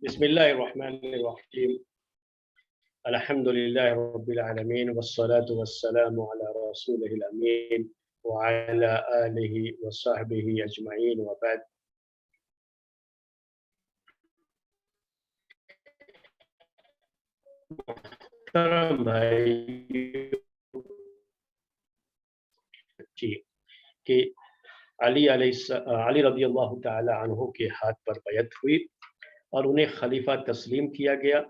बिस्मिल्लाहिर्रहमानिर्रहीम अल्हम्दुलिल्लाहि रब्बिल आलमीन वस्सलातु वस्सलामु अला रसूलिल अमीन व अला आलिहि व सहबिहि अजमईन व बाद। मुहतरम भाई जी कि अली रज़ी अल्लाह तआला अन्हु के हाथ पर बैत हुई और उन्हें खलीफा तस्लीम किया गया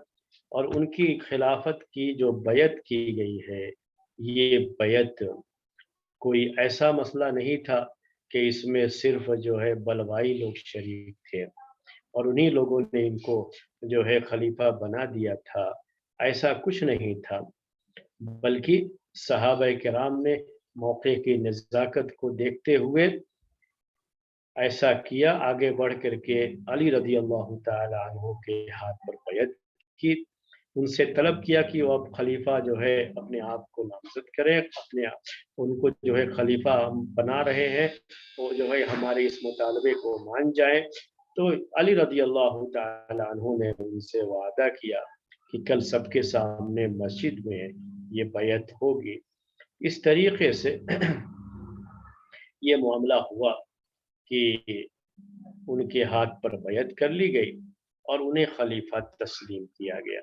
और उनकी खिलाफत की जो बैत की गई है, ये बैत कोई ऐसा मसला नहीं था कि इसमें सिर्फ जो है बलवाई लोग शरीक थे और उन्हीं लोगों ने इनको जो है खलीफा बना दिया था। ऐसा कुछ नहीं था, बल्कि सहाबा किराम ने मौके की नज़ाकत को देखते हुए ऐसा किया। आगे बढ़ करके अली रज़ी अल्लाह तआला अन्हु के हाथ पर बैत की, उनसे तलब किया कि वो अब खलीफा जो है अपने आप को नामजद करें, अपने उनको जो है खलीफा हम बना रहे हैं, वो जो है हमारे इस मुतालबे को मान जाए। तो अली रज़ी अल्लाह तआला अन्हु ने उनसे वादा किया कि कल सबके सामने मस्जिद में ये बैत होगी। इस तरीके से ये मामला हुआ कि उनके हाथ पर बैत कर ली गई और उन्हें खलीफा तस्लीम किया गया।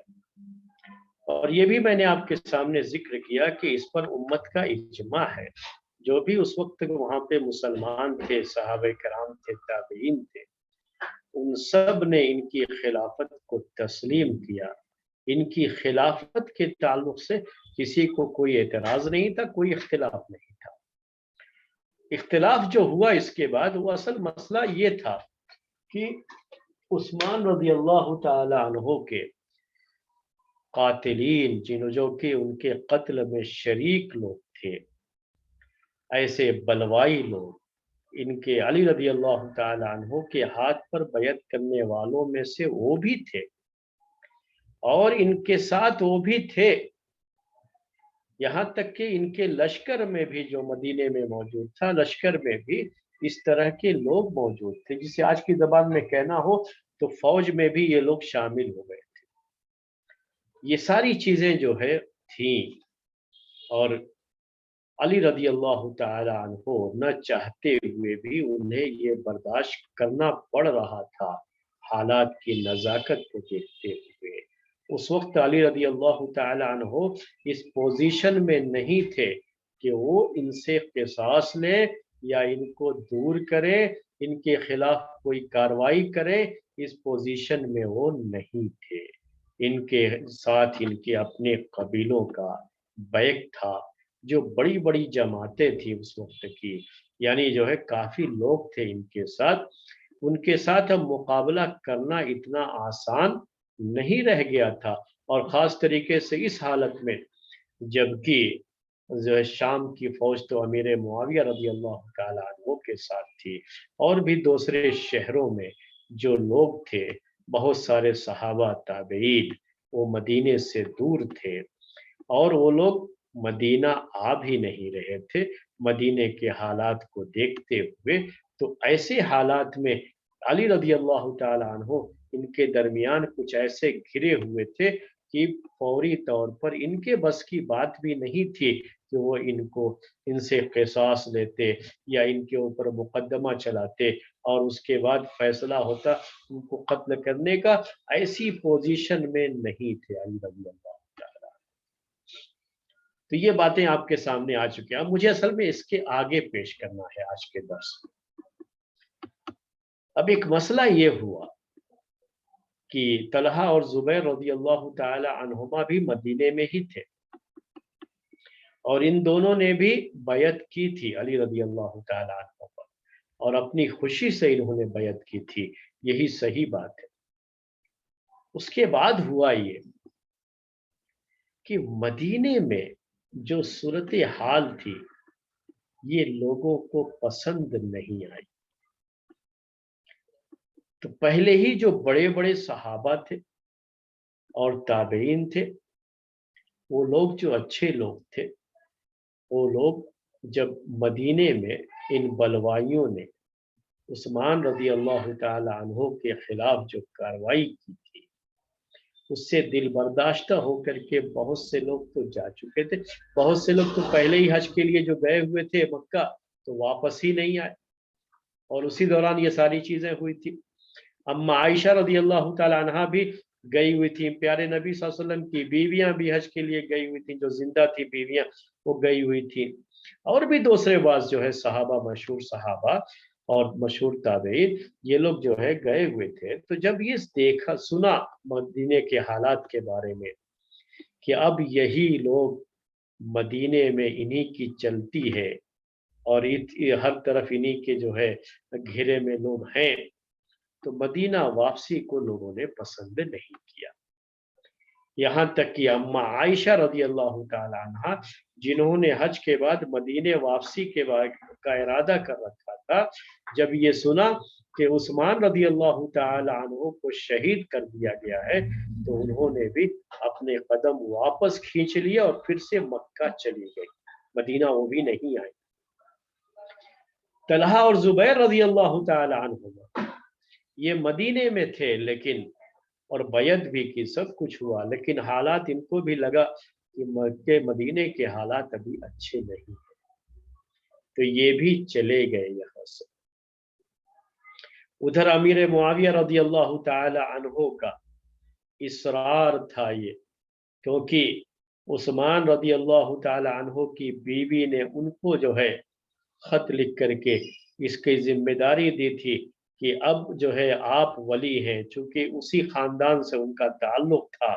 और ये भी मैंने आपके सामने जिक्र किया कि इस पर उम्मत का इज्मा है। जो भी उस वक्त वहाँ पे मुसलमान थे, सहाबे कराम थे, ताबईन थे, उन सब ने इनकी खिलाफत को तस्लीम किया। इनकी खिलाफत के ताल्लुक से किसी को कोई एतराज नहीं था, कोई इख्तिलाफ नहीं था। इख्तिलाफ जो हुआ इसके बाद, वो असल मसला ये था कि उस्मान रज़ी अल्लाह तआला अन्हु के कातिलीन, जो कि उनके कत्ल में शरीक लोग थे, ऐसे बलवाई लोग, इनके अली रज़ी अल्लाह तआला अन्हु के हाथ पर बैत करने वालों में से वो भी थे और इनके साथ वो भी थे। यहाँ तक कि इनके लश्कर में भी, जो मदीने में मौजूद था, लश्कर में भी इस तरह के लोग मौजूद थे, जिसे आज की ज़बान में कहना हो तो फौज में भी ये लोग शामिल हो गए थे। ये सारी चीजें जो है थी और अली रज़ी अल्लाह तआला अन्हु न चाहते हुए भी उन्हें ये बर्दाश्त करना पड़ रहा था, हालात की नज़ाकत को देखते हुए। उस वक्त अली रज़ी अल्लाह तआला अन्हु इस पोजीशन में नहीं थे कि वो इनसे क़िसास ले या इनको दूर करे, इनके खिलाफ कोई कार्रवाई करे। इस पोजीशन में वो नहीं थे। इनके साथ इनके अपने कबीलों का बैक था, जो बड़ी बड़ी जमातें थी उस वक्त की, यानी जो है काफी लोग थे इनके साथ। उनके साथ अब मुकाबला करना इतना आसान नहीं रह गया था, और ख़ास तरीके से इस हालत में जबकि जो है शाम की फ़ौज तो अमीर मुआविया रज़ी अल्लाह तआला अन्हु के साथ थी, और भी दूसरे शहरों में जो लोग थे, बहुत सारे सहाबा ताबईन, वो मदीने से दूर थे और वो लोग मदीना आ भी नहीं रहे थे मदीने के हालात को देखते हुए। तो ऐसे हालात में अली रज़ी अल्लाह तआला अन्हु इनके दरमियान कुछ ऐसे घिरे हुए थे कि फौरी तौर पर इनके बस की बात भी नहीं थी कि वो इनसे क़िसास लेते या इनके ऊपर मुकदमा चलाते और उसके बाद फैसला होता उनको कत्ल करने का। ऐसी पोजीशन में नहीं थे अली रज़ी अल्लाह तआला। तो ये बातें आपके सामने आ चुकी हैं। अब मुझे असल में इसके आगे पेश करना है आज के दर्स में। अब एक मसला ये हुआ कि तलहा और जुबैर रज़ी अल्लाह तआला अन्हुमा भी मदीने में ही थे और इन दोनों ने भी बैत की थी अली रज़ी अल्लाह तआला अन्हु पर, और अपनी खुशी से इन्होंने बैत की थी, यही सही बात है। उसके बाद हुआ ये कि मदीने में जो सूरत हाल थी, ये लोगों को पसंद नहीं आई। तो पहले ही जो बड़े बड़े सहाबा थे और ताबईन थे, वो लोग जो अच्छे लोग थे, वो लोग जब मदीने में इन बलवाइयों ने उस्मान रज़ी अल्लाह तआला अन्हु के खिलाफ जो कार्रवाई की थी, उससे दिल बर्दाश्त हो करके बहुत से लोग तो जा चुके थे, बहुत से लोग तो पहले ही हज के लिए जो गए हुए थे मक्का तो वापस ही नहीं आए, और उसी दौरान ये सारी चीजें हुई थी। अम्मा आयशा रदी अल्लाह तआला अन्हा भी गई हुई थी, प्यारे नबी सल्लल्लाहु अलैहि वसल्लम की बीवियां भी हज के लिए गई हुई थी, जो जिंदा थी बीवियां वो गई हुई थी, और भी दूसरे बाज जो है सहाबा, मशहूर सहाबा और मशहूर ताबईन, ये लोग जो है गए हुए थे। तो जब ये देखा सुना मदीने के हालात के बारे में कि अब यही लोग मदीने में इन्हीं की चलती है और हर तरफ इन्हीं के जो है घेरे में लोग हैं, तो मदीना वापसी को लोगों ने पसंद नहीं किया। यहाँ तक कि अम्मा आयशा रदी अल्लाह तआला अन्हा, जिन्होंने हज के बाद मदीने वापसी के बाद का इरादा कर रखा था, जब ये सुना कि उस्मान रदी अल्लाह तआला अन्हु को शहीद कर दिया गया है, तो उन्होंने भी अपने कदम वापस खींच लिया और फिर से मक्का चली गई, मदीना वो भी नहीं आई। तलहा और जुबैर रदी अल्लाह तआला अन्हुमा ये मदीने में थे, लेकिन और बैयत भी की, सब कुछ हुआ, लेकिन हालात इनको भी लगा कि मक्के मदीने के हालात अभी अच्छे नहीं, तो ये भी चले गए यहाँ से। उधर अमीर मुआविया रदी अल्लाह तआला अन्हु का इसरार था ये, क्योंकि उस्मान रदी अल्लाह तआला अन्हु की बीवी ने उनको जो है खत लिख करके इसकी जिम्मेदारी दी थी कि अब जो है आप वली हैं, चूंकि उसी खानदान से उनका ताल्लुक था,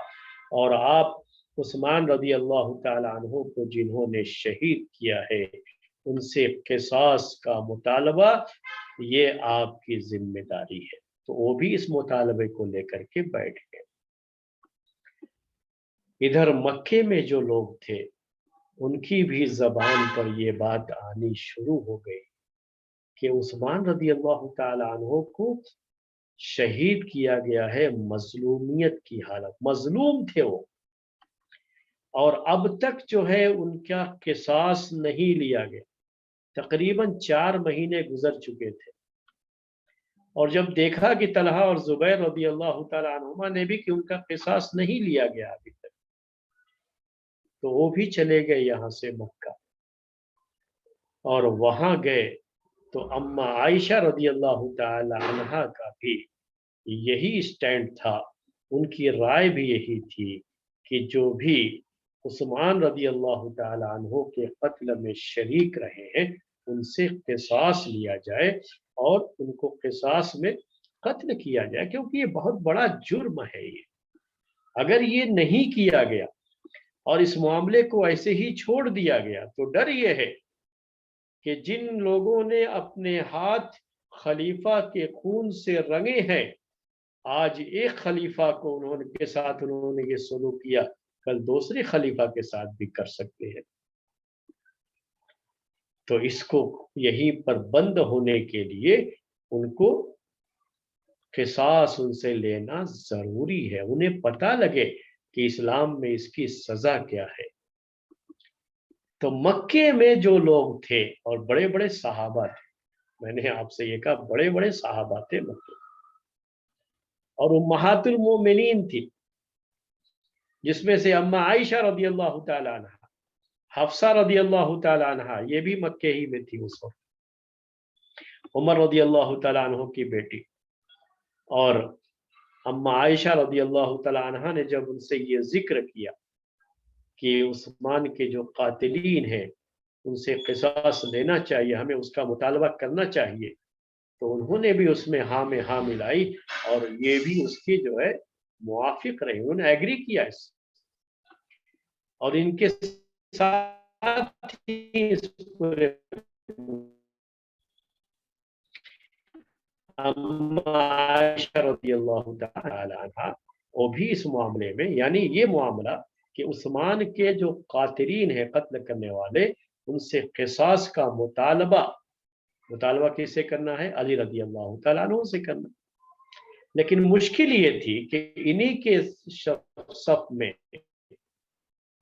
और आप उस्मान रदी अल्लाह तआला अन्हु को जिन्होंने शहीद किया है, उनसे किसास का मुतालबा ये आपकी जिम्मेदारी है। तो वो भी इस मुतालबे को लेकर के बैठ गए। इधर मक्के में जो लोग थे उनकी भी जबान पर ये बात आनी शुरू हो गई कि उस्मान रदी अल्लाह तआला अन्हु को शहीद किया गया है मजलूमियत की हालत, मजलूम थे वो, और अब तक जो है उनका किसास नहीं लिया गया। तकरीबन 4 महीने गुजर चुके थे, और जब देखा कि तलहा और जुबैर रदी अल्लाह तआला अन्हुमा ने भी कि उनका किसास नहीं लिया गया अभी तक, तो वो भी चले गए यहाँ से मक्का, और वहां गए तो अम्मा आयशा रदी अल्लाह तआला अन्हा का भी यही स्टैंड था, उनकी राय भी यही थी कि जो भी उस्मान रदी अल्लाह तआला अन्हु के कत्ल में शरीक रहे हैं उनसे किसास लिया जाए और उनको किसास में कत्ल किया जाए, क्योंकि ये बहुत बड़ा जुर्म है। ये अगर ये नहीं किया गया और इस मामले को ऐसे ही छोड़ दिया गया, तो डर ये है कि जिन लोगों ने अपने हाथ खलीफा के खून से रंगे हैं, आज एक खलीफा को उन्होंने के साथ उन्होंने ये सलूक किया, कल दूसरे खलीफा के साथ भी कर सकते हैं। तो इसको यहीं पर बंद होने के लिए उनको किसास उनसे लेना जरूरी है, उन्हें पता लगे कि इस्लाम में इसकी सजा क्या है। तो मक्के में जो लोग थे और बड़े बड़े सहाबा थे, मैंने आपसे ये कहा बड़े बड़े सहाबा थे मक्के, और उम्महातुल मोमिनीन थी, जिसमें से अम्मा आयशा रदी अल्लाह तआला अन्हा, हफ्सा रदी अल्लाह तआला अन्हा, ये भी मक्के ही में थी उस वक्त, उमर रदी अल्लाह तआला अन्हु की बेटी, और अम्मा आयशा रदी अल्लाह तआला अन्हा ने जब उनसे ये जिक्र किया कि उस्मान के जो कातिलीन हैं उनसे किसास लेना चाहिए, हमें उसका मुतालबा करना चाहिए, तो उन्होंने भी उसमें हाँ में हाँ मिलाई, और ये भी उसकी जो है मुआफिक रहे, उन्होंने एग्री किया इस, और इनके साथ ही इस पूरे अम्मा आयशा रज़ियल्लाहु ताला अन्हा वो भी इस मामले में, यानी ये मामला कि उस्मान के जो कातिलीन है, कत्ल करने वाले, उनसे किसास का मुतालबा किससे करना है? अली रज़ी अल्लाह ताला अन्हु से करना। लेकिन मुश्किल ये थी कि इन्हीं के सफ में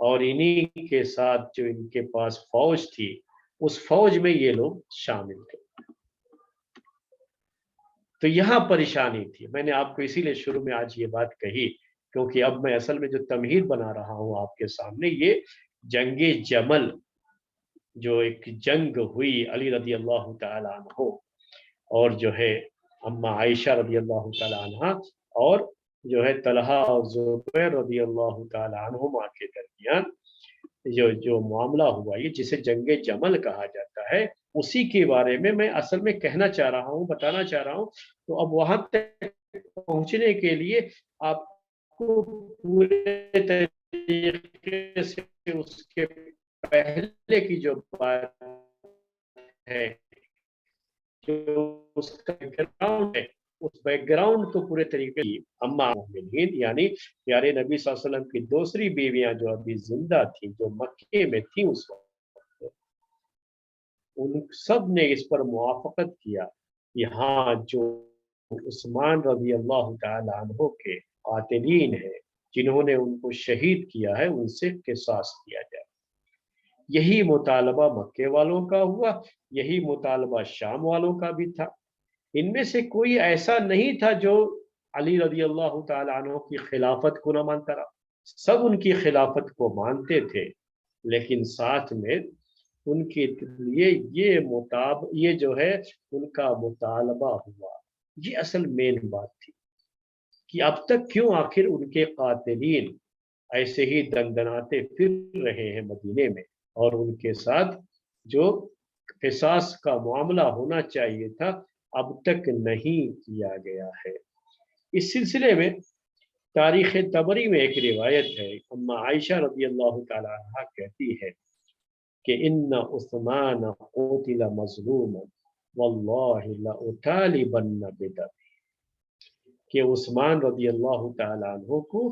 और इन्हीं के साथ जो इनके पास फौज थी, उस फौज में ये लोग शामिल थे। तो यहाँ परेशानी थी। मैंने आपको इसीलिए शुरू में आज ये बात कही کیونکہ اب میں اصل میں جو تمہید بنا رہا ہوں آپ کے سامنے، یہ جنگ جمل جو ایک جنگ ہوئی علی رضی اللہ تعالی عنہ اور جو ہے اما عائشہ رضی اللہ تعالی عنہ اور جو ہے طلحہ اور زبیر رضی اللہ تعالی عنہما کے درمیان جو معاملہ ہوا، یہ جسے جنگ جمل کہا جاتا ہے، اسی کے بارے میں اصل میں کہنا چاہ رہا ہوں، بتانا چاہ رہا ہوں۔ تو اب وہاں تک پہنچنے کے لیے آپ کو پورے طریقے سے اس کے پہلے کی جو بات ہے، جو اس کا بیک گراؤنڈ ہے، اس بیک گراؤنڈ کو پورے طریقے سے اما مومنین یعنی پیارے نبی صلی اللہ علیہ وسلم کی دوسری بیویاں جو ابھی زندہ تھیں، جو مکے میں تھیں اس وقت، ان سب نے اس پر موافقت کیا کہ ہاں جو عثمان رضی اللہ تعالی عنہ کے قاتلین ہیں، جنہوں نے ان کو شہید کیا ہے، ان سے قصاص کیا جائے۔ یہی مطالبہ مکے والوں کا ہوا، یہی مطالبہ شام والوں کا بھی تھا۔ ان میں سے کوئی ایسا نہیں تھا جو علی رضی اللہ تعالی عنہ کی خلافت کو نہ مانتا رہا، سب ان کی خلافت کو مانتے تھے، لیکن ساتھ میں ان کے لیے یہ جو ہے ان کا مطالبہ ہوا۔ یہ اصل مین بات تھی کہ اب تک کیوں آخر ان کے قاتلین ایسے ہی دندناتے پھر رہے ہیں مدینے میں، اور ان کے ساتھ جو قصاص کا معاملہ ہونا چاہیے تھا اب تک نہیں کیا گیا ہے۔ اس سلسلے میں تاریخ طبری میں ایک روایت ہے، اما عائشہ رضی اللہ تعالی عنہ کہتی ہے کہ ان عثمان قتل مظلوما واللہ لأطالبن بدمه، کہ عثمان رضی اللہ تعالی عنہ کو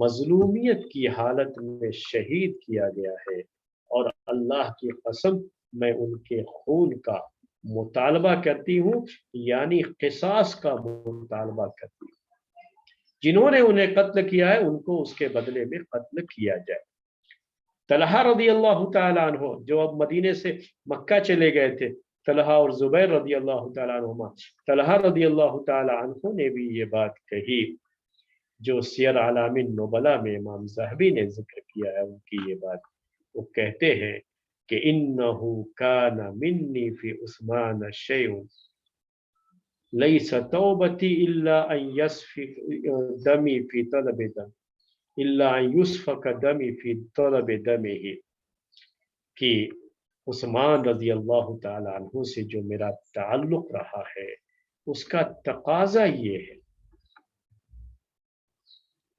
مظلومیت کی حالت میں شہید کیا گیا ہے، اور اللہ کی قسم میں ان کے خون کا مطالبہ کرتی ہوں، یعنی قصاص کا مطالبہ کرتی ہوں۔ جنہوں نے انہیں قتل کیا ہے ان کو اس کے بدلے میں قتل کیا جائے۔ طلحہ رضی اللہ تعالی عنہ جو اب مدینے سے مکہ چلے گئے تھے، طلحہ اور زبیر رضی اللہ تعالی عنہما، طلحہ رضی اللہ تعالی عنہ نے بھی یہ بات کہی جو سیر اعلام النبلاء میں امام ذہبی نے ذکر کیا ہے، ان کی یہ بات وہ کہتے ہیں کہ انہو کان منی فی عثمان شیء لیس توبتی الا ان یسفک دمی فی طلب دم الا ان یسفک دمی فی طلب دمہ، کہ عثمان رضی اللہ تعالی عنہ سے جو میرا تعلق رہا ہے اس کا تقاضا یہ ہے،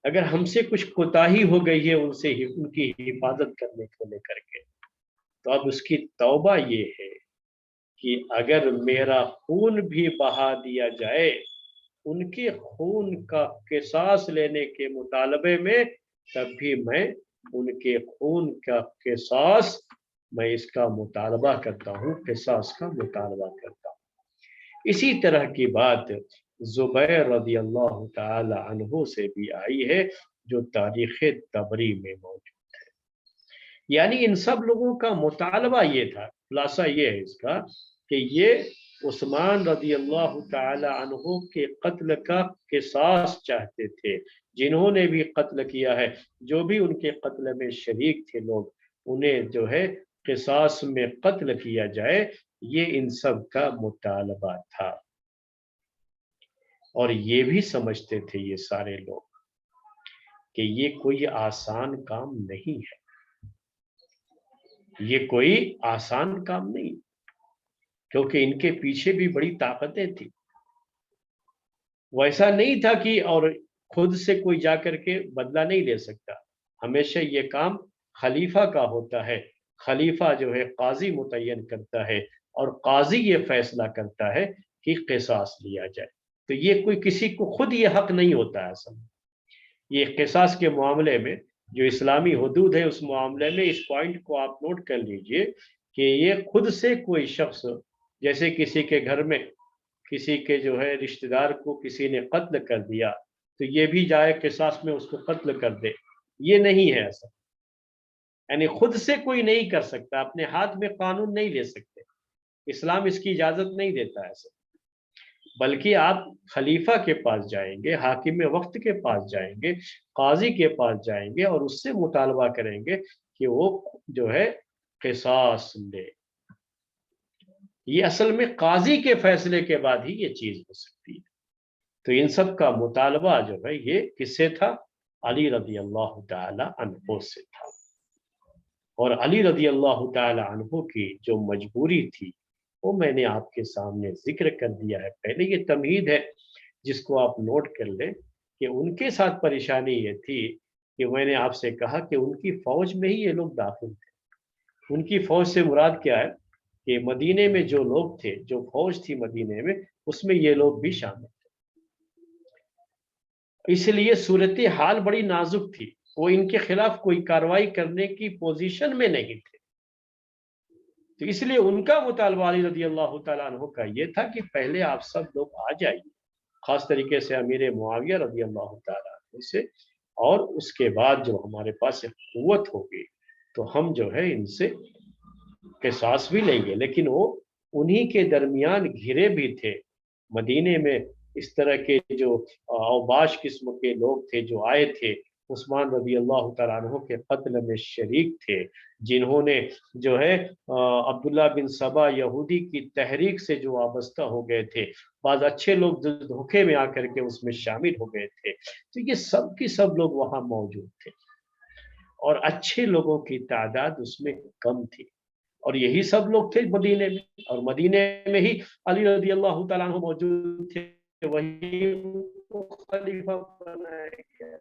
اگر ہم سے کچھ کوتاہی ہو گئی ہے ان کی حفاظت کرنے کو لے کر کے، تو اب اس کی توبہ یہ ہے کہ اگر میرا خون بھی بہا دیا جائے ان کے خون کا قصاص لینے کے مطالبے میں، تب بھی میں ان کے خون کا قصاص میں اس کا مطالبہ کرتا ہوں، قصاص کا مطالبہ کرتا ہوں۔ اسی طرح کی بات زبیر رضی اللہ تعالی عنہ سے بھی آئی ہے جو تاریخ طبری میں موجود ہے۔ یعنی ان سب لوگوں کا مطالبہ یہ تھا، خلاصہ یہ ہے اس کا کہ یہ عثمان رضی اللہ تعالی عنہ کے قتل کا قصاص چاہتے تھے، جنہوں نے بھی قتل کیا ہے، جو بھی ان کے قتل میں شریک تھے لوگ، انہیں جو ہے قصاص میں قتل کیا جائے، یہ ان سب کا مطالبہ تھا۔ اور یہ بھی سمجھتے تھے یہ سارے لوگ کہ یہ کوئی آسان کام نہیں ہے، یہ کوئی آسان کام نہیں، کیونکہ ان کے پیچھے بھی بڑی طاقتیں تھیں۔ ویسا نہیں تھا کہ اور خود سے کوئی جا کر کے بدلہ نہیں لے سکتا، ہمیشہ یہ کام خلیفہ کا ہوتا ہے، خلیفہ جو ہے قاضی متعین کرتا ہے، اور قاضی یہ فیصلہ کرتا ہے کہ قصاص لیا جائے۔ تو یہ کوئی کسی کو خود یہ حق نہیں ہوتا ہے اصل میں۔ یہ قصاص کے معاملے میں جو اسلامی حدود ہے اس معاملے میں اس پوائنٹ کو آپ نوٹ کر لیجئے کہ یہ خود سے کوئی شخص جیسے کسی کے گھر میں کسی کے جو ہے رشتہ دار کو کسی نے قتل کر دیا تو یہ بھی جائے قصاص میں اس کو قتل کر دے، یہ نہیں ہے ایسا۔ یعنی خود سے کوئی نہیں کر سکتا، اپنے ہاتھ میں قانون نہیں لے سکتے، اسلام اس کی اجازت نہیں دیتا ایسا۔ बल्कि आप खलीफा के पास जाएंगे, हाकिम वक्त के पास जाएंगे, काजी के पास जाएंगे और उससे मुतालबा करेंगे कि वो जो है किसास ले। ये असल में काजी के फैसले के बाद ही ये चीज हो सकती है। तो इन सब का मुतालबा जो है ये किससे था? अली रदी अल्लाह ताला अन्हु से था। और अली रदी अल्लाह ताला अन्हु की जो मजबूरी थी वो मैंने आपके सामने जिक्र कर दिया है पहले। ये तमहीद है जिसको आप नोट कर लें कि उनके साथ परेशानी ये थी कि मैंने आपसे कहा कि उनकी फौज में ही ये लोग दाखिल थे। उनकी फौज से मुराद क्या है कि मदीने में जो लोग थे, जो फौज थी मदीने में, उसमें ये लोग भी शामिल थे। इसलिए सूरत हाल बड़ी नाजुक थी। वो इनके खिलाफ कोई कार्रवाई करने की पोजीशन में नहीं थे। तो इसलिए उनका मुतालबा अली रदी अल्लाह तआला अन्हु का ये था कि पहले आप सब लोग आ जाइए, खास तरीके से अमीर मुआविया रदी अल्लाह तआला अन्हु से, और उसके बाद जब हमारे पास एक कुव्वत होगी तो हम जो है इनसे किसास भी लेंगे। लेकिन वो उन्हीं के दरमियान घिरे भी थे। मदीने में इस तरह के जो औबाश किस्म के लोग थे जो आए थे, उस्मान रजी अल्लाह तआला अन्हु के कत्ल में शरीक थे, जिन्होंने जो है अब्दुल्ला बिन सबा यहूदी की तहरीक से जो वाबस्ता हो गए थे, बाज अच्छे लोग जो धोखे में आकर के उसमें शामिल हो गए थे। तो ये सब की सब लोग वहां मौजूद थे और अच्छे लोगों की तादाद उसमें कम थी। और यही सब लोग थे मदीने में, और मदीने में ही अली रजी अल्लाह तआला अन्हु मौजूद थे। वही उनको खलीफा बनाया गया।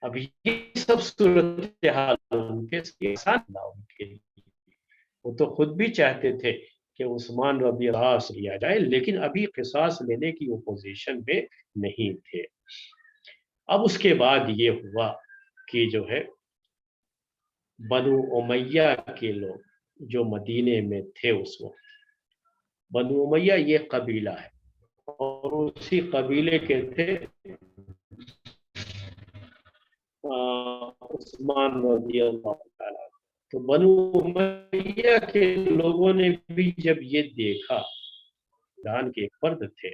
अब ये सब सूरत हाल उनके आसान ना उनके लिए। वो तो खुद भी चाहते थे कि उस्मान रबी अल्लाह से लिया जाए, लेकिन अभी किसास लेने की वो पोजीशन में नहीं थे। अब उसके बाद ये हुआ कि जो है बनु उमैया के लोग जो मदीने में थे उस वक्त, बनु उमैया ये कबीला है और उसी कबीले के थे उस्मान रज़ी अल्लाह ताला। तो बनु उमैया के लोगों ने भी जब ये देखा दान के एक फर्द थे,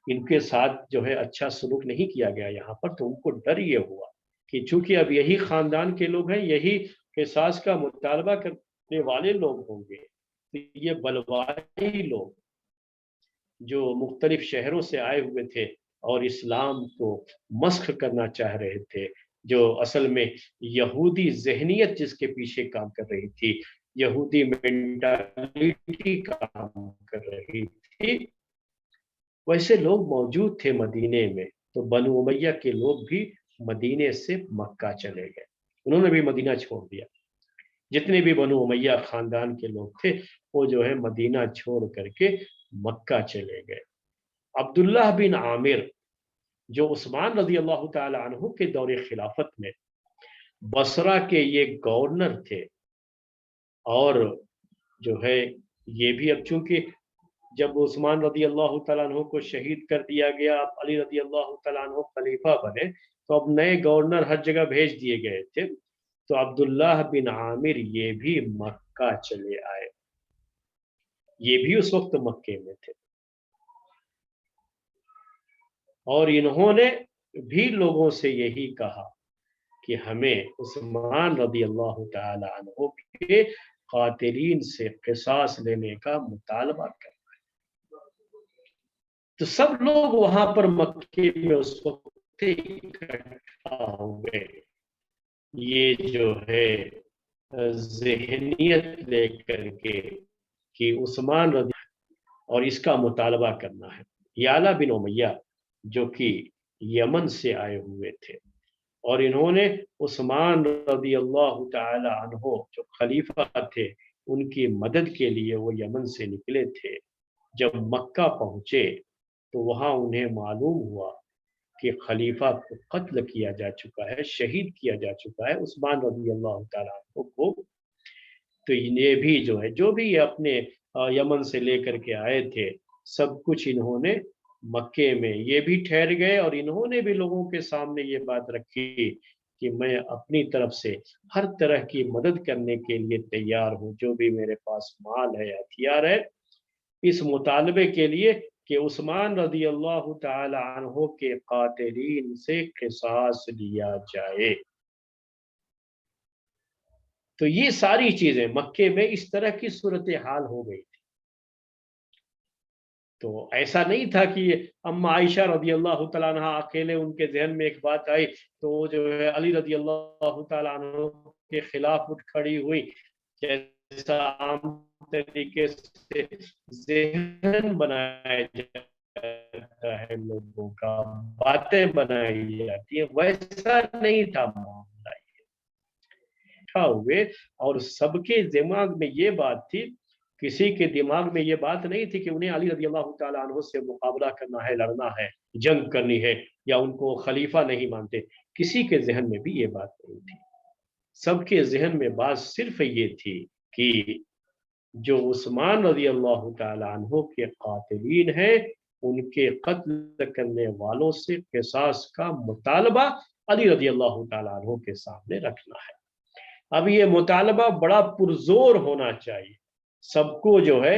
इनके साथ जो है अच्छा सलूक नहीं किया गया यहाँ पर, तो उनको डर ये हुआ कि चूंकि अब यही खानदान के लोग हैं, यही किसास का मुतालबा करने वाले लोग होंगे, तो ये बलवाई लोग जो मुख्तलिफ शहरों से आए हुए थे और इस्लाम को मस्ख करना चाह रहे थे, जो असल में यहूदी जहनियत जिसके पीछे काम कर रही थी, यहूदी मेंटालिटी काम कर रही थी, वैसे लोग मौजूद थे मदीने में। तो बनु उमैया के लोग भी मदीने से मक्का चले गए, उन्होंने भी मदीना छोड़ दिया। जितने भी बनु उमैया खानदान के लोग थे वो जो है मदीना छोड़ करके मक्का चले गए। अब्दुल्लाह बिन आमिर जो उस्मान रजी अल्लाह तआला अन्हु के दौरे खिलाफत में बसरा के ये गवर्नर थे, और जो है ये भी अब चूंकि जब उस्मान रदी अल्लाह तआला अन्हु को शहीद कर दिया गया, अब अली रदी अल्लाह तआला अन्हु खलीफा बने, तो अब नए गवर्नर हर जगह भेज दिए गए थे। तो अब्दुल्लाह बिन आमिर ये भी मक्का चले आए, ये भी उस वक्त मक्के में थे, और इन्होंने भी लोगों से यही कहा कि हमें उस्मान रदी अल्लाह तआला अन्हु के कातिलीन से किसास लेने का मुतालबा कर। तो सब लोग वहां पर मक्के में उस वक्त इकट्ठा हो गए, ये जो है जहनियत लेकर के कि उस्मान रज़ी और इसका मुतालबा करना है। याला बिन उमैया जो कि यमन से आए हुए थे, और इन्होंने उस्मान रज़ी अल्लाह तआला अन्हु जो खलीफा थे उनकी मदद के लिए वो यमन से निकले थे। जब मक्का पहुंचे तो वहां उन्हें मालूम हुआ कि खलीफा को कत्ल किया जा चुका है, शहीद किया जा चुका है उस्मान रज़ी अल्लाह तआला अन्हु को। तो ये भी जो है, जो भी ये अपने यमन से लेकर के आए थे, सब कुछ इन्होंने मक्के में ये भी ठहर गए, और इन्होंने भी लोगों के सामने ये बात रखी کہ میں اپنی طرف سے ہر طرح کی مدد کرنے کے لیے تیار ہوں، جو بھی میرے پاس مال ہے، ہتھیار ہے، اس مطالبے کے لیے کہ عثمان رضی اللہ تعالی عنہ کے قاتلین سے قصاص لیا جائے۔ تو یہ ساری چیزیں مکے میں اس طرح کی صورتحال ہو گئی تھی۔ تو ایسا نہیں تھا کہ اما عائشہ رضی اللہ تعالیٰ عنہ اکیلے ان کے ذہن میں ایک بات آئی تو وہ جو ہے علی رضی اللہ تعالیٰ عنہ کے خلاف اٹھ کھڑی ہوئی، جیسا عام طریقے سے ذہن بنایا جاتا ہے لوگوں کا، باتیں بنائی جاتی ہیں، ویسا نہیں تھا معاملہ ہوئے۔ اور سب کے دماغ میں یہ بات تھی، کسی کے دماغ میں یہ بات نہیں تھی کہ انہیں علی رضی اللہ تعالیٰ عنہ سے مقابلہ کرنا ہے، لڑنا ہے، جنگ کرنی ہے، یا ان کو خلیفہ نہیں مانتے، کسی کے ذہن میں بھی یہ بات نہیں تھی۔ سب کے ذہن میں بات صرف یہ تھی کہ جو عثمان رضی اللہ تعالیٰ عنہ کے قاتلین ہیں ان کے قتل کرنے والوں سے قصاص کا مطالبہ علی رضی اللہ تعالیٰ عنہ کے سامنے رکھنا ہے۔ اب یہ مطالبہ بڑا پرزور ہونا چاہیے، سب کو جو ہے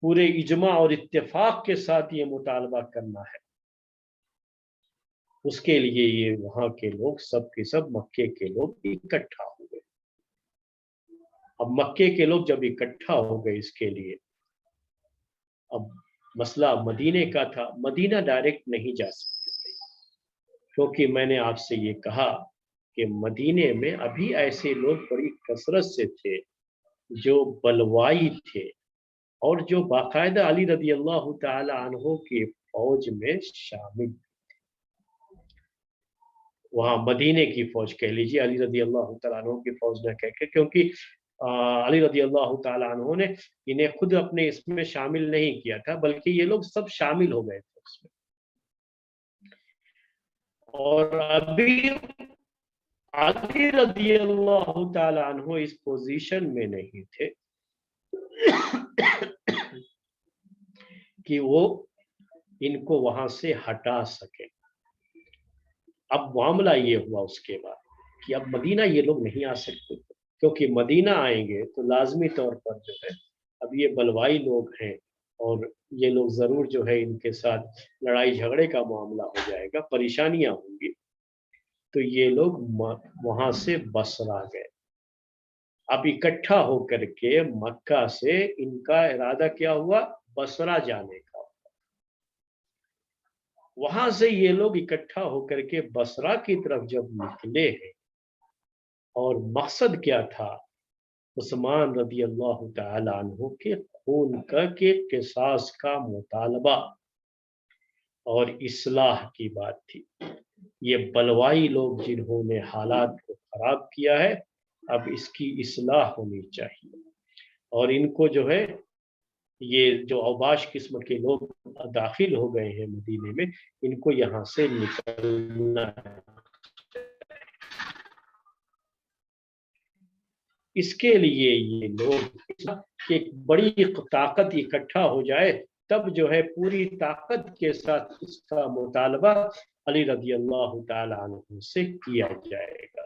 پورے اجماع اور اتفاق کے ساتھ یہ مطالبہ کرنا ہے۔ اس کے لیے یہ وہاں کے لوگ سب کے سب مکے کے لوگ اکٹھا ہو گئے۔ اب مکے کے لوگ جب اکٹھا ہو گئے اس کے لیے، اب مسئلہ مدینے کا تھا، مدینہ ڈائریکٹ نہیں جا سکتے تھے، کیونکہ میں نے آپ سے یہ کہا کہ مدینے میں ابھی ایسے لوگ بڑی کثرت سے تھے جو بلوائی تھے اور جو باقاعدہ علی رضی اللہ تعالی عنہ کی فوج میں شامل تھے۔ وہاں مدینے کی فوج کہہ لیجیے، علی رضی اللہ تعالیٰ عنہ کی فوج نہ کہہ کے، کیونکہ علی رضی اللہ تعالیٰ عنہ نے انہیں خود اپنے اس میں شامل نہیں کیا تھا، بلکہ یہ لوگ سب شامل ہو گئے تھے اس میں۔ اور ابھی علی رضی اللہ تعالیٰ عنہ اس پوزیشن میں نہیں تھے کہ وہ ان کو وہاں سے ہٹا سکے۔ اب معاملہ یہ ہوا اس کے بعد کہ اب مدینہ یہ لوگ نہیں آ سکتے، کیونکہ مدینہ آئیں گے تو لازمی طور پر جو ہے اب یہ بلوائی لوگ ہیں اور یہ لوگ ضرور جو ہے ان کے ساتھ لڑائی جھگڑے کا معاملہ ہو جائے گا، پریشانیاں ہوں گی۔ تو یہ لوگ وہاں سے بصرہ گئے۔ اب اکٹھا ہو کر کے مکہ سے ان کا ارادہ کیا ہوا؟ بصرہ جانے کا۔ وہاں سے یہ لوگ اکٹھا ہو کر کے بصرہ کی طرف جب نکلے ہیں، اور مقصد کیا تھا؟ عثمان رضی اللہ تعالی عنہ کے خون کا کے قصاص کا مطالبہ اور اصلاح کی بات تھی۔ یہ بلوائی لوگ جنہوں نے حالات کو خراب کیا ہے، اب اس کی اصلاح ہونی چاہیے، اور ان کو جو ہے یہ جو اوباش قسم کے لوگ داخل ہو گئے ہیں مدینے میں، ان کو یہاں سے نکلنا ہے۔ اس کے لیے یہ لوگ ایک بڑی طاقت اکٹھا ہو جائے، تب جو ہے پوری طاقت کے ساتھ اس کا مطالبہ علی رضی اللہ تعالی عنہ سے کیا جائے گا۔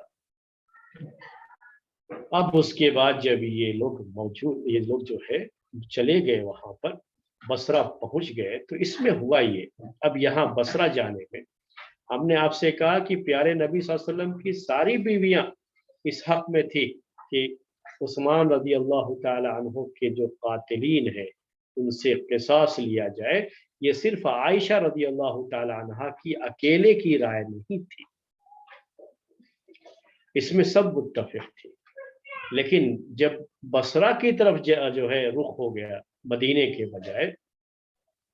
اب اس کے بعد جب یہ لوگ جو ہے چلے گئے وہاں پر، بصرہ پہنچ گئے، تو اس میں ہوا یہ، اب یہاں بصرہ جانے میں ہم نے آپ سے کہا کہ پیارے نبی صلی اللہ علیہ وسلم کی ساری بیویاں اس حق میں تھی کہ عثمان رضی اللہ تعالی عنہ کے جو قاتلین ہیں ان سے قصاص لیا جائے۔ یہ صرف عائشہ رضی اللہ تعالی عنہ کی اکیلے کی رائے نہیں تھی، اس میں سب متفق تھے۔ لیکن جب بصرہ کی طرف جو ہے رخ ہو گیا مدینے کے بجائے،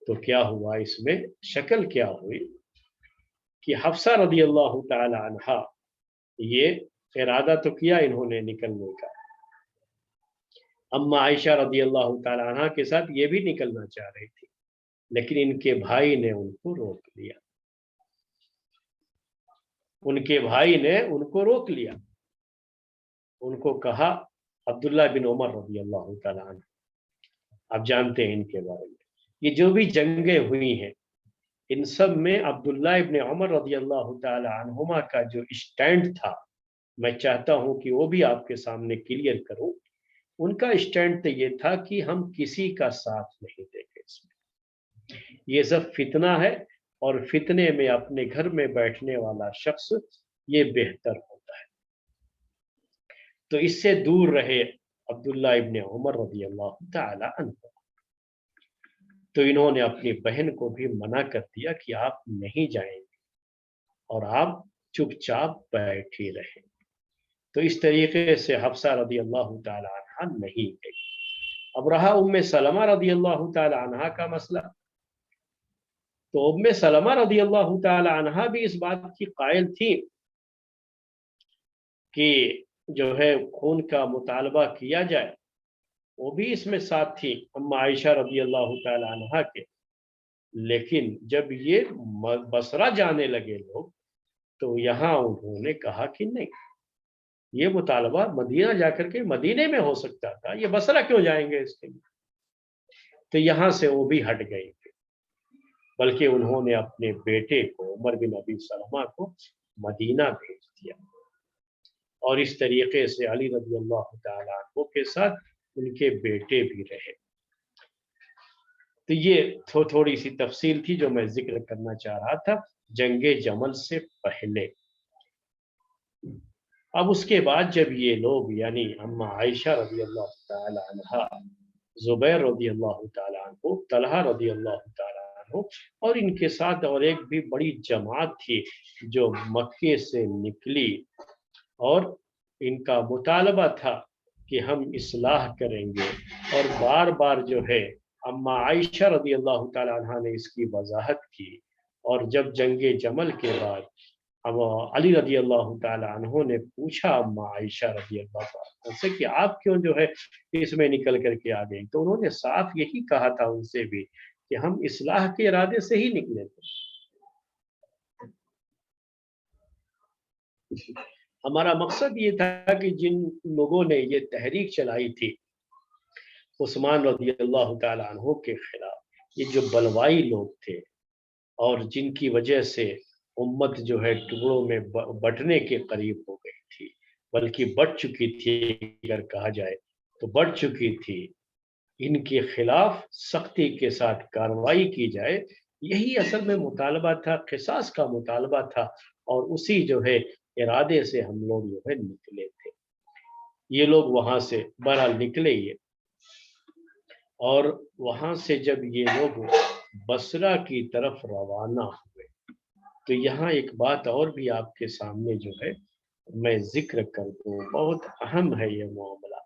تو کیا ہوا؟ اس میں شکل کیا ہوئی کہ حفصہ رضی اللہ تعالی عنہ، یہ ارادہ تو کیا انہوں نے نکلنے کا، اما عائشہ رضی اللہ تعالی عنہ کے ساتھ یہ بھی نکلنا چاہ رہی تھی، لیکن ان کے بھائی نے ان کو روک لیا، ان کے بھائی نے ان کو روک لیا۔ ان کو کہا، عبداللہ بن عمر رضی اللہ تعالی عنہ، آپ جانتے ہیں ان کے بارے میں، یہ جو بھی جنگیں ہوئی ہیں इन सब में अब्दुल्ला इब्न उमर रदी अल्लाह ताला अन्हुमा का जो स्टैंड था, मैं चाहता हूं कि वो भी आपके सामने क्लियर करूं। उनका स्टैंड तो ये था कि हम किसी का साथ नहीं देंगे, इसमें ये सब फितना है, और फितने में अपने घर में बैठने वाला शख्स ये बेहतर होता है। तो इससे दूर रहे अब्दुल्ला इब्न उमर रदी अल्लाह ताला अन्हु। तो इन्होंने अपनी बहन को भी मना कर दिया कि आप नहीं जाएंगे और आप चुपचाप बैठे रहे। तो इस तरीके से हफ्सा रदी अल्लाह ताला अन्हा नहीं गई। अब रहा उम्मे सलमा रदी अल्लाह ताला अन्हा का मसला। तो उम्मे सलमा रदी अल्लाह ताला अन्हा भी इस बात की कायल थी कि जो है खून का मुतालबा किया जाए, वो भी इसमें साथ थी अम्मा आयशा रदी अल्लाह ताला अन्हा के। लेकिन जब ये बसरा जाने लगे लोग, तो यहाँ उन्होंने कहा कि नहीं, ये मुतालबा मदीना जाकर के मदीने में हो सकता था, ये बसरा क्यों जाएंगे इसके लिए। तो यहाँ से वो भी हट गई थी, बल्कि उन्होंने अपने बेटे को उमर बिन अबी सलमा को मदीना भेज दिया, और इस तरीके से अली रज़ी अल्लाह तआला अन्हु के साथ उनके बेटे भी रहे। तो ये थोड़ी सी तफसील थी जो मैं जिक्र करना चाह रहा था जंगे जमल से पहले। अब उसके बाद जब ये लोग यानी अम्मा आयशा रज़ी अल्लाह तआला अन्हा, जुबैर रज़ी अल्लाह तआला अन्हु, तलहा रज़ी अल्लाह तआला अन्हु, और इनके साथ और एक भी बड़ी जमात थी जो मक्के से निकली, और इनका मुतालबा था कि हम इस्लाह करेंगे। और बार बार जो है अम्मा आयशा रज़ी अल्लाह तआला अन्हा ने इसकी वजाहत की। और जब जंगे जमल के बाद अब अली रज़ी अल्लाह तआला अन्हु ने पूछा अम्मा आयशा रज़ी अल्लाह तआला से कि आप क्यों जो है इसमें निकल करके आ गई, तो उन्होंने साफ यही कहा था उनसे भी कि हम इस्लाह के इरादे से ही निकले थे। हमारा मकसद ये था कि जिन लोगों ने ये तहरीक चलाई थी उस्मान रज़ी अल्लाह तआला अन्हु के खिलाफ, ये जो बलवाई लोग थे और जिनकी वजह से उम्मत जो है टुकड़ों में बटने के करीब हो गई थी, बल्कि बढ़ चुकी थी, अगर कहा जाए तो बढ़ चुकी थी, इनके खिलाफ सख्ती के साथ कार्रवाई की जाए, यही असल में मुतालबा था, क़िसास का मुतालबा था। और उसी जो है इरादे से हम लोग जो है निकले थे। ये लोग वहां से बहरहाल निकले ये, और वहां से जब ये लोग बसरा की तरफ रवाना हुए, तो यहाँ एक बात और भी आपके सामने जो है मैं जिक्र कर दूं, बहुत अहम है ये मामला,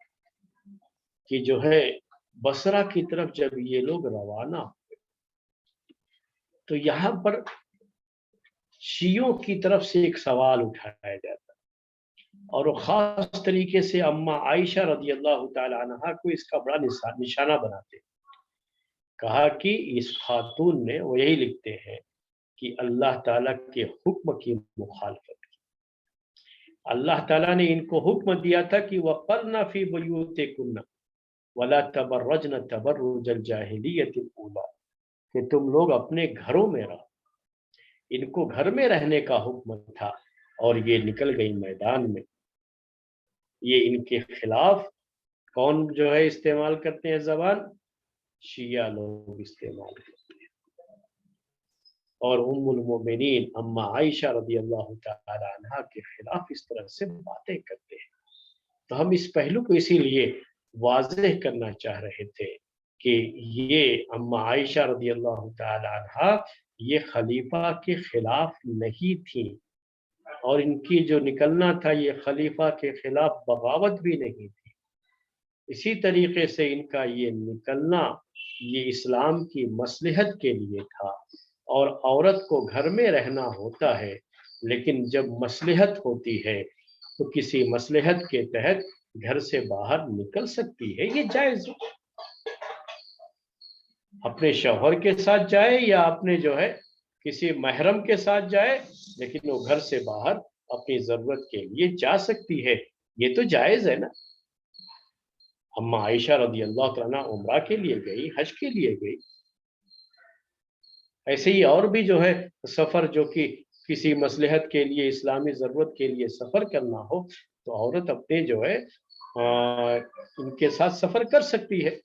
कि जो है बसरा की तरफ जब ये लोग रवाना हुए, तो यहाँ पर शियों की तरफ से एक सवाल उठाया जाता, और वो खास तरीके से अम्मा आयशा रज़ी अल्लाह तआला अन्हा को इसका बड़ा निशाना बनाते। कहा कि इस खातून ने, वो यही लिखते हैं कि अल्लाह ताला के हुक्म की मुखालफत की। अल्लाह ताला ने इनको हुक्म दिया था कि वक़रना फी बुयूतिकुन्ना वला तबर्रजन तबर्रुजल जाहिलियतिल ऊला, कि तुम लोग अपने घरों में रहो। इनको घर में रहने का हुक्म था, और ये निकल गई मैदान में। ये इनके खिलाफ कौन जो है इस्तेमाल करते हैं ज़बान? शिया लोग इस्तेमाल करते हैं। और उम्मुल मोमिनीन अम्मा आयशा रज़ी अल्लाह तआला अन्हा के खिलाफ इस तरह से बातें करते हैं। तो हम इस पहलू को इसीलिए वाज़ेह करना चाह रहे थे कि ये अम्मा आयशा रज़ी अल्लाह तआला अन्हा ये खलीफा के खिलाफ नहीं थी, और इनकी जो निकलना था ये खलीफा के खिलाफ बगावत भी नहीं थी। इसी तरीके से इनका ये निकलना ये इस्लाम की मसलहत के लिए था। और औरत को घर में रहना होता है, लेकिन जब मसलहत होती है तो किसी मसलहत के तहत घर से बाहर निकल सकती है, ये जायज़। अपने शौहर के साथ जाए या अपने जो है किसी महरम के साथ जाए, लेकिन वो घर से बाहर अपनी ज़रूरत के लिए जा सकती है, ये तो जायज़ है ना। अम्मा आयशा रज़ी अल्लाह तआला उम्रा के लिए गई, हज के लिए गई, ایسے ہی اور بھی جو ہے سفر جو کہ کسی مصلحت کے لیے اسلامی ضرورت کے لیے سفر کرنا ہو تو عورت اپنے جو ہے ان کے ساتھ سفر کر سکتی ہے،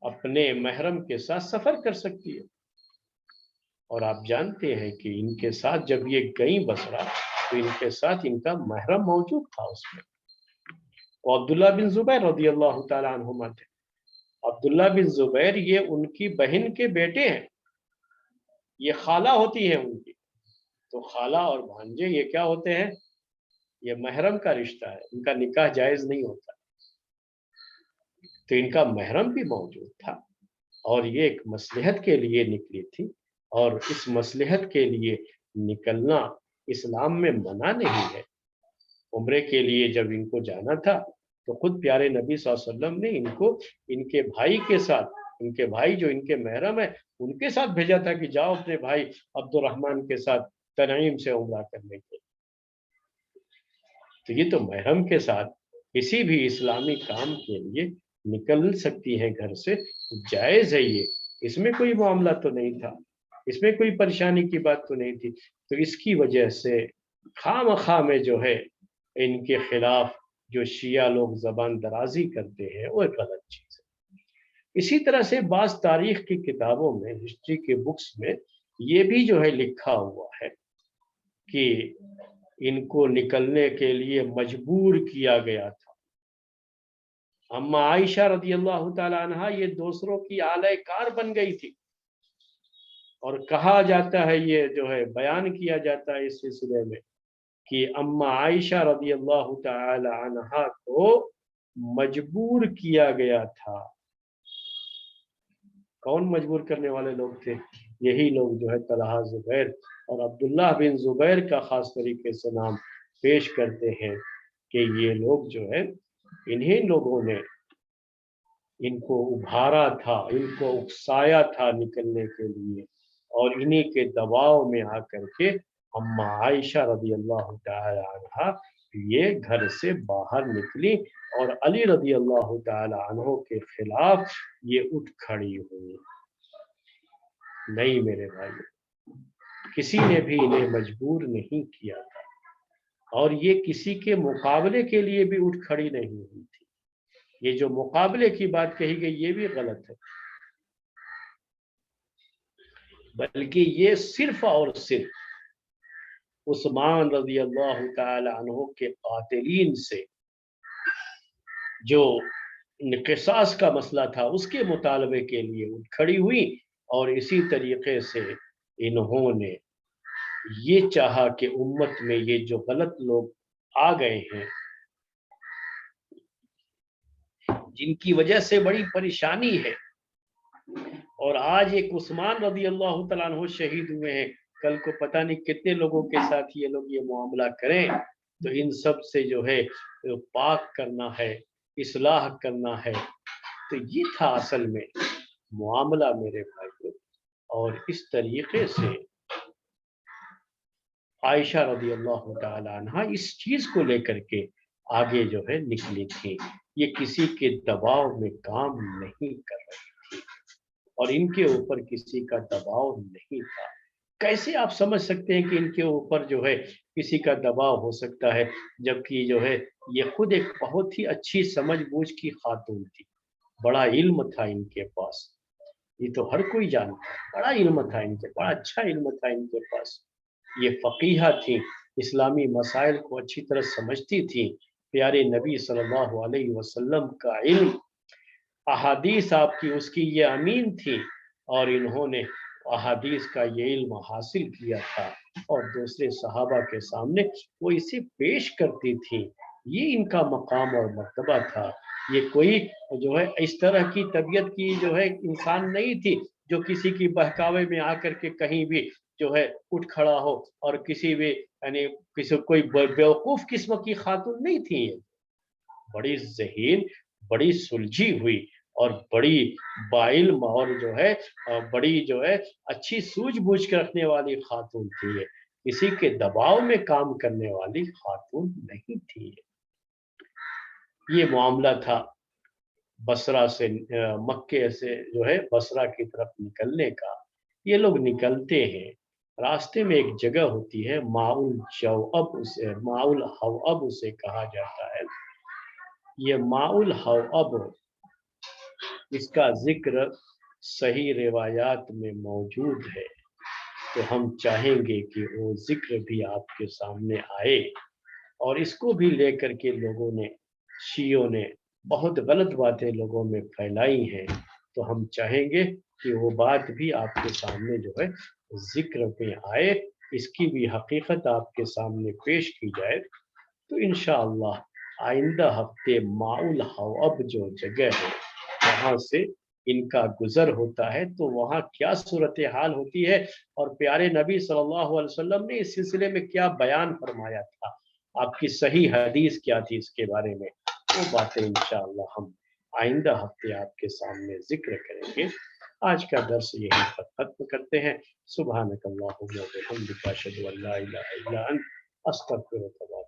اپنے محرم کے ساتھ سفر کر سکتی ہے۔ اور آپ جانتے ہیں کہ ان کے ساتھ جب یہ گئیں بصرہ تو ان کے ساتھ ان کا محرم موجود تھا اس میں، وہ عبداللہ بن زبیر رضی اللہ تعالیٰ عنہما تھے۔ عبداللہ بن زبیر یہ ان کی بہن کے بیٹے ہیں، یہ خالہ ہوتی ہیں ان کی، تو خالہ اور بھانجے یہ کیا ہوتے ہیں؟ یہ محرم کا رشتہ ہے، ان کا نکاح جائز نہیں ہوتا، تو ان کا محرم بھی موجود تھا اور یہ ایک مصلحت کے لیے نکلی تھی، اور اس مصلحت کے لیے نکلنا اسلام میں منع نہیں ہے۔ عمرے کے لیے جب ان کو جانا تھا تو خود پیارے نبی صلی اللہ علیہ وسلم نے ان کو ان کے بھائی کے ساتھ، ان کے بھائی جو ان کے محرم ہیں ان کے ساتھ بھیجا تھا کہ جاؤ اپنے بھائی عبد الرحمن کے ساتھ تنعیم سے عمرہ کرنے کے۔ تو یہ تو محرم کے ساتھ کسی بھی اسلامی کام کے لیے نکل سکتی ہیں گھر سے، جائز ہے یہ، اس میں کوئی معاملہ تو نہیں تھا، اس میں کوئی پریشانی کی بات تو نہیں تھی۔ تو اس کی وجہ سے خواہ مخواہ میں جو ہے ان کے خلاف جو شیعہ لوگ زبان درازی کرتے ہیں وہ ایک غلط چیز ہے۔ اسی طرح سے بعض تاریخ کی کتابوں میں، ہسٹری کے بکس میں یہ بھی جو ہے لکھا ہوا ہے کہ ان کو نکلنے کے لیے مجبور کیا گیا تھا۔ اما عائشہ رضی اللہ تعالی عنہا یہ دوسروں کی آلہ کار بن گئی تھی، اور کہا جاتا ہے، یہ جو ہے بیان کیا جاتا ہے اس سلسلے میں کہ اما عائشہ رضی اللہ تعالی عنہا کو مجبور کیا گیا تھا۔ کون مجبور کرنے والے لوگ تھے؟ یہی لوگ جو ہے طلحہ زبیر اور عبداللہ بن زبیر کا خاص طریقے سے نام پیش کرتے ہیں کہ یہ لوگ جو ہے انہیں لوگوں نے ان کو ابھارا تھا، ان کو اکسایا تھا نکلنے کے لیے، اور انہی کے دباؤ میں آ کر کے اما عائشہ رضی اللہ تعالی عنہ یہ گھر سے باہر نکلی اور علی رضی اللہ تعالی عنہ کے خلاف یہ اٹھ کھڑی ہوئی۔ نہیں میرے بھائی، کسی نے بھی انہیں مجبور نہیں کیا تھا، اور یہ کسی کے مقابلے کے لیے بھی اٹھ کھڑی نہیں ہوئی تھی۔ یہ جو مقابلے کی بات کہی گئی یہ بھی غلط ہے، بلکہ یہ صرف اور صرف عثمان رضی اللہ تعالی عنہ کے قاتلین سے جو قصاص کا مسئلہ تھا اس کے مطالبے کے لیے اٹھ کھڑی ہوئی، اور اسی طریقے سے انہوں نے یہ چاہا کہ امت میں یہ جو غلط لوگ آ گئے ہیں جن کی وجہ سے بڑی پریشانی ہے، اور آج ایک عثمان رضی اللہ تعالیٰ عنہ شہید ہوئے ہیں، کل کو پتہ نہیں کتنے لوگوں کے ساتھ یہ لوگ یہ معاملہ کریں، تو ان سب سے جو ہے پاک کرنا ہے، اصلاح کرنا ہے۔ تو یہ تھا اصل میں معاملہ میرے بھائیوں، اور اس طریقے سے عائشہ رضی اللہ تعالی عنہ اس چیز کو لے کر کے آگے جو ہے نکلی تھی، یہ کسی کے دباؤ میں کام نہیں کر رہی تھی، اور ان کے اوپر کسی کا دباؤ نہیں تھا۔ کیسے آپ سمجھ سکتے ہیں کہ ان کے اوپر جو ہے کسی کا دباؤ ہو سکتا ہے، جبکہ جو ہے یہ خود ایک بہت ہی اچھی سمجھ بوجھ کی خاتون تھی، بڑا علم تھا ان کے پاس، یہ تو ہر کوئی جانتا ہے، بڑا علم تھا ان کے، بڑا اچھا علم تھا ان کے پاس، یہ فقیہہ تھی، اسلامی مسائل کو اچھی طرح سمجھتی تھی، پیارے نبی صلی اللہ علیہ وسلم کا علم، احادیث آپ کی اس کی یہ امین تھی، اور انہوں نے احادیث کا یہ علم حاصل کیا تھا اور دوسرے صحابہ کے سامنے وہ اسے پیش کرتی تھی۔ یہ ان کا مقام اور مرتبہ تھا، یہ کوئی جو ہے اس طرح کی طبیعت کی جو ہے انسان نہیں تھی جو کسی کی بہکاوے میں آ کر کے کہیں بھی جو ہے اٹھ کھڑا ہو، اور کسی بھی یعنی کسی کوئی بیوقوف قسم کی خاتون نہیں تھی، یہ بڑی ذہین، بڑی سلجھی ہوئی اور بڑی باعلم، اور جو ہے بڑی جو ہے اچھی سوجھ بوجھ کے رکھنے والی خاتون تھی، یہ کسی کے دباؤ میں کام کرنے والی خاتون نہیں تھی۔ یہ معاملہ تھا بصرہ سے، مکے سے جو ہے بصرہ کی طرف نکلنے کا، ये लोग निकलते हैं, रास्ते में एक जगह होती है माउल जौअब, उसे माउल हवअब उसे कहा जाता है। ये माउल हवअब, इसका ज़िक्र सही रिवायात में मौजूद है, तो हम चाहेंगे कि वो ज़िक्र भी आपके सामने आए। और इसको भी लेकर के लोगों ने, शियों ने बहुत गलत बातें लोगों में फैलाई हैं, तो हम चाहेंगे कि वो बात भी आपके सामने जो है ज़िक्र में आए, इसकी भी हकीकत आपके सामने पेश की जाए। तो इंशाअल्लाह आइंदा हफ्ते माउल हवअब जो जगह है, वहाँ से इनका गुज़र होता है, तो वहाँ क्या सूरत हाल होती है और प्यारे नबी सल्लल्लाहु अलैहि वसल्लम ने इस सिलसिले में क्या बयान फरमाया था, आपकी सही हदीस क्या थी इसके बारे में, वो बातें इंशाअल्लाह हम आइंदा हफ्ते आपके सामने ज़िक्र करेंगे। आज का दर्स यहीं पर ख़त्म करते हैं। सुब्हानकल्लाहुम्मा व बिहम्दिका अशहदु अन ला इलाहा इल्ला अंत अस्तगफिरुका।